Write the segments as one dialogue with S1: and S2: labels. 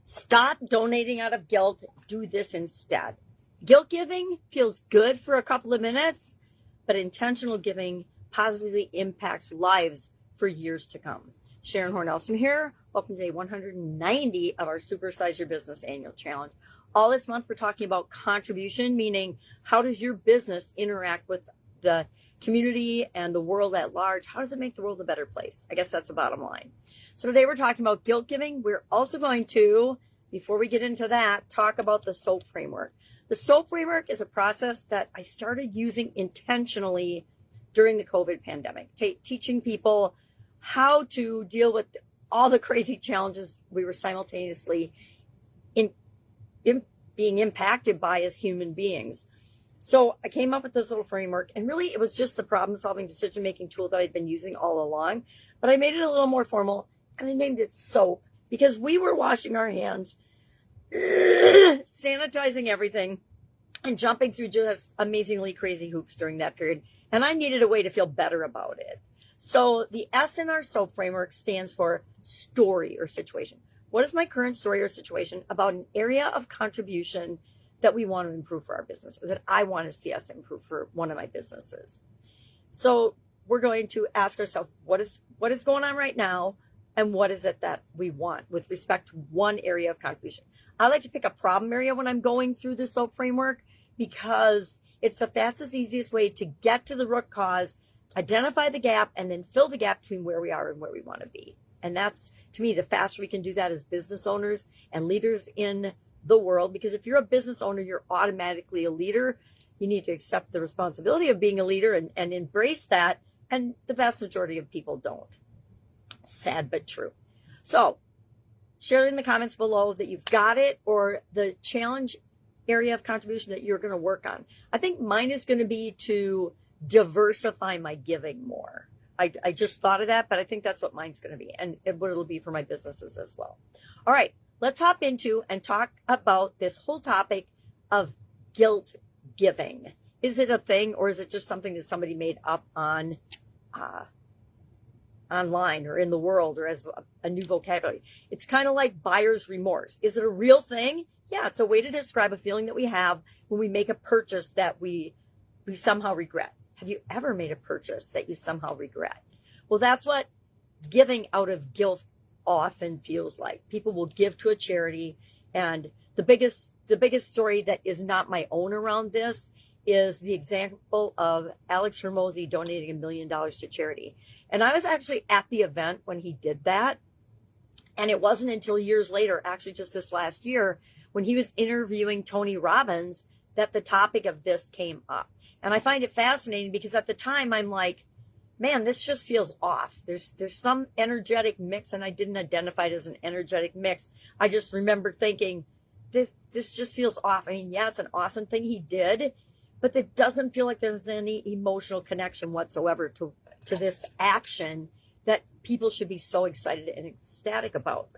S1: Stop donating out of guilt. Do this instead. Guilt giving feels good for a couple of minutes, but intentional giving positively impacts lives for years to come. Sharon Horne-Ellstrom here. Welcome to day 190 of our Supersize Your Business Annual Challenge. All this month, we're talking about contribution, meaning how does your business interact with the community and the world at large? How does it make the world a better place? I guess that's the bottom line. So today we're talking about guilt giving. We're also going to, before we get into that, talk about the SOAP framework. The SOAP framework is a process that I started using intentionally during the COVID pandemic, teaching people how to deal with all the crazy challenges we were simultaneously being impacted by as human beings. So I came up with this little framework, and really it was just the problem-solving decision-making tool that I'd been using all along, but I made it a little more formal, and I named it SOAP because we were washing our hands, sanitizing everything, and jumping through just amazingly crazy hoops during that period, and I needed a way to feel better about it. So the S in our SOAP framework stands for story or situation. What is my current story or situation about an area of contribution that we want to improve for our business, or that I want to see us improve for one of my businesses? So we're going to ask ourselves, what is going on right now, and what is it that we want with respect to one area of contribution? I like to pick a problem area when I'm going through the SOAP framework because it's the fastest, easiest way to get to the root cause, identify the gap, and then fill the gap between where we are and where we want to be. And that's, to me, the faster we can do that as business owners and leaders in the world. Because if you're a business owner, you're automatically a leader. You need to accept the responsibility of being a leader and embrace that. And the vast majority of people don't. Sad but true. So share in the comments below that you've got it, or the challenge area of contribution that you're going to work on. I think mine is going to be to diversify my giving more. I just thought of that, but I think that's what mine's going to be, and what it'll be for my businesses as well. All right, let's hop into and talk about this whole topic of guilt giving. Is it a thing, or is it just something that somebody made up on online or in the world, or as a new vocabulary? It's kind of like buyer's remorse. Is it a real thing? Yeah, it's a way to describe a feeling that we have when we make a purchase that we somehow regret. Have you ever made a purchase that you somehow regret? Well, that's what giving out of guilt often feels like. People will give to a charity, and the biggest story that is not my own around this is the example of Alex Hormozi donating $1 million to charity. And I was actually at the event when he did that. And it wasn't until years later, actually just this last year, when he was interviewing Tony Robbins, that the topic of this came up. And I find it fascinating because at the time I'm like, man, this just feels off. There's some energetic mix, and I didn't identify it as an energetic mix. I just remember thinking, this just feels off. I mean, yeah, it's an awesome thing he did, but it doesn't feel like there's any emotional connection whatsoever to this action that people should be so excited and ecstatic about.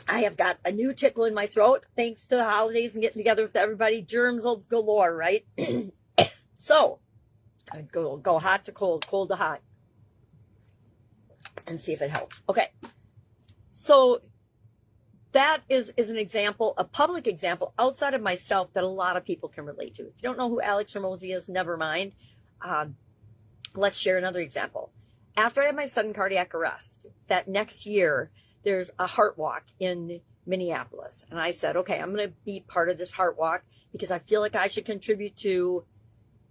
S1: I have got a new tickle in my throat thanks to the holidays and getting together with everybody. Germs galore, right? So I would go hot to cold, cold to hot, and see if it helps. Okay. So that is an example, a public example outside of myself that a lot of people can relate to. If you don't know who Alex Hormozi is, never mind. Let's share another example. After I had my sudden cardiac arrest, that next year, there's a heart walk in Minneapolis. And I said, okay, I'm going to be part of this heart walk because I feel like I should contribute to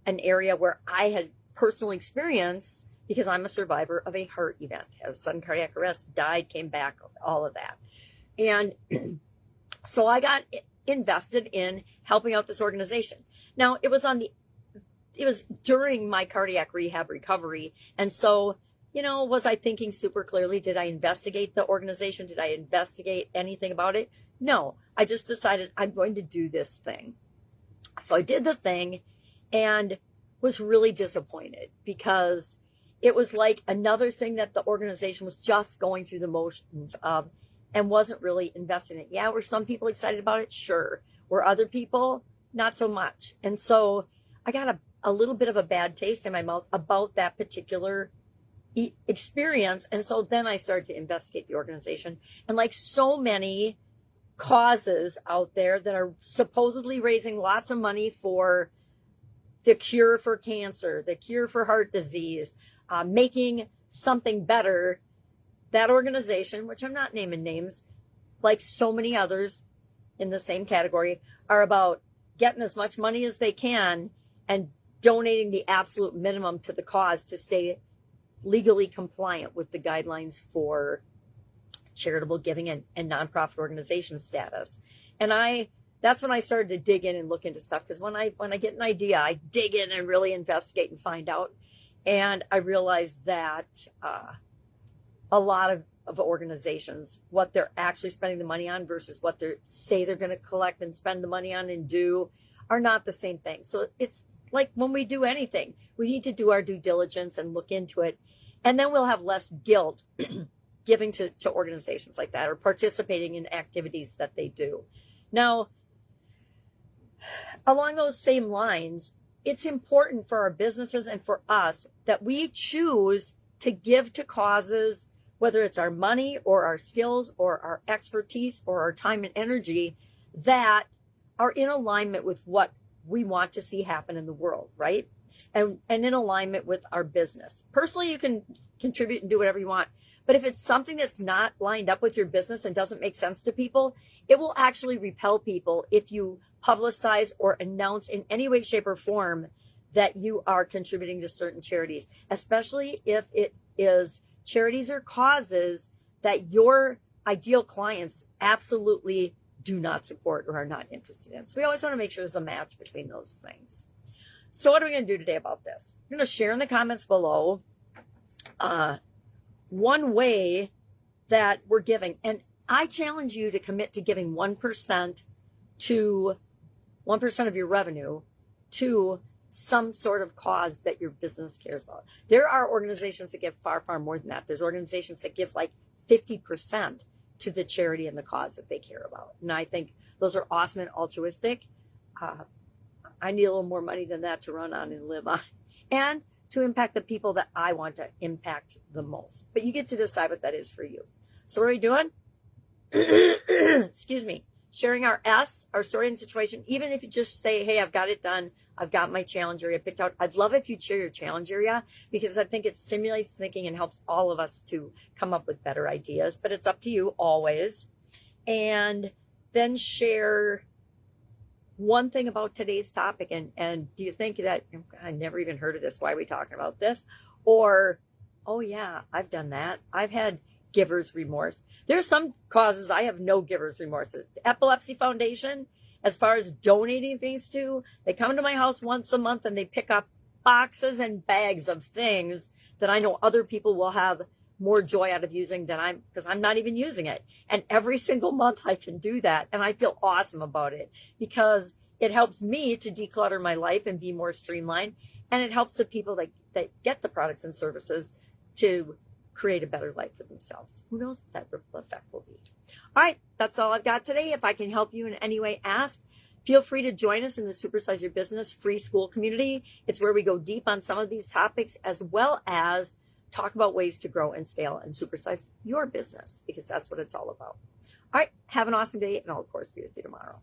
S1: an area where I had personal experience, because I'm a survivor of a heart event. Had a sudden cardiac arrest, died, came back, all of that. And so I got invested in helping out this organization. Now, it was during my cardiac rehab recovery. And so, was I thinking super clearly? Did I investigate the organization? Did I investigate anything about it? No, I just decided I'm going to do this thing. So I did the thing and was really disappointed because it was like another thing that the organization was just going through the motions of and wasn't really invested in it. Yeah, were some people excited about it? Sure. Were other people? Not so much. And so I got a little bit of a bad taste in my mouth about that particular experience. And so then I started to investigate the organization, and like so many causes out there that are supposedly raising lots of money for the cure for cancer, the cure for heart disease, making something better, that organization, which I'm not naming names, like so many others in the same category, are about getting as much money as they can and donating the absolute minimum to the cause to stay legally compliant with the guidelines for charitable giving and nonprofit organization status. And that's when I started to dig in and look into stuff, because when I get an idea, I dig in and really investigate and find out. And I realized that a lot of organizations, what they're actually spending the money on versus what they say they're going to collect and spend the money on and do, are not the same thing. So it's like when we do anything, we need to do our due diligence and look into it. And then we'll have less guilt giving to organizations like that or participating in activities that they do. Now, along those same lines, it's important for our businesses and for us that we choose to give to causes, whether it's our money or our skills or our expertise or our time and energy, that are in alignment with what we want to see happen in the world, right? And in alignment with our business. Personally, you can contribute and do whatever you want. But if it's something that's not lined up with your business and doesn't make sense to people, it will actually repel people if you publicize or announce in any way, shape, or form that you are contributing to certain charities, especially if it is charities or causes that your ideal clients absolutely do not support or are not interested in. So we always want to make sure there's a match between those things. So what are we going to do today about this? We're going to share in the comments below one way that we're giving. And I challenge you to commit to giving 1% of your revenue to some sort of cause that your business cares about. There are organizations that give far, far more than that. There's organizations that give like 50% to the charity and the cause that they care about. And I think those are awesome and altruistic. I need a little more money than that to run on and live on, and to impact the people that I want to impact the most. But you get to decide what that is for you. So what are we doing? Excuse me. Sharing our story and situation. Even if you just say, hey, I've got it done. I've got my challenge area picked out. I'd love if you'd share your challenge area, because I think it stimulates thinking and helps all of us to come up with better ideas. But it's up to you always. And then share one thing about today's topic. And do you think that, I never even heard of this, why are we talking about this? Or, oh yeah, I've done that. I've had giver's remorse. There's some causes I have no giver's remorse. The Epilepsy Foundation, as far as donating things to, they come to my house once a month and they pick up boxes and bags of things that I know other people will have more joy out of using than because I'm not even using it. And every single month I can do that. And I feel awesome about it, because it helps me to declutter my life and be more streamlined. And it helps the people that get the products and services to create a better life for themselves. Who knows what that ripple effect will be. All right, that's all I've got today. If I can help you in any way, ask. Feel free to join us in the Supersize Your Business free school community. It's where we go deep on some of these topics, as well as talk about ways to grow and scale and supersize your business, because that's what it's all about. All right, have an awesome day, and I'll, of course, be with you tomorrow.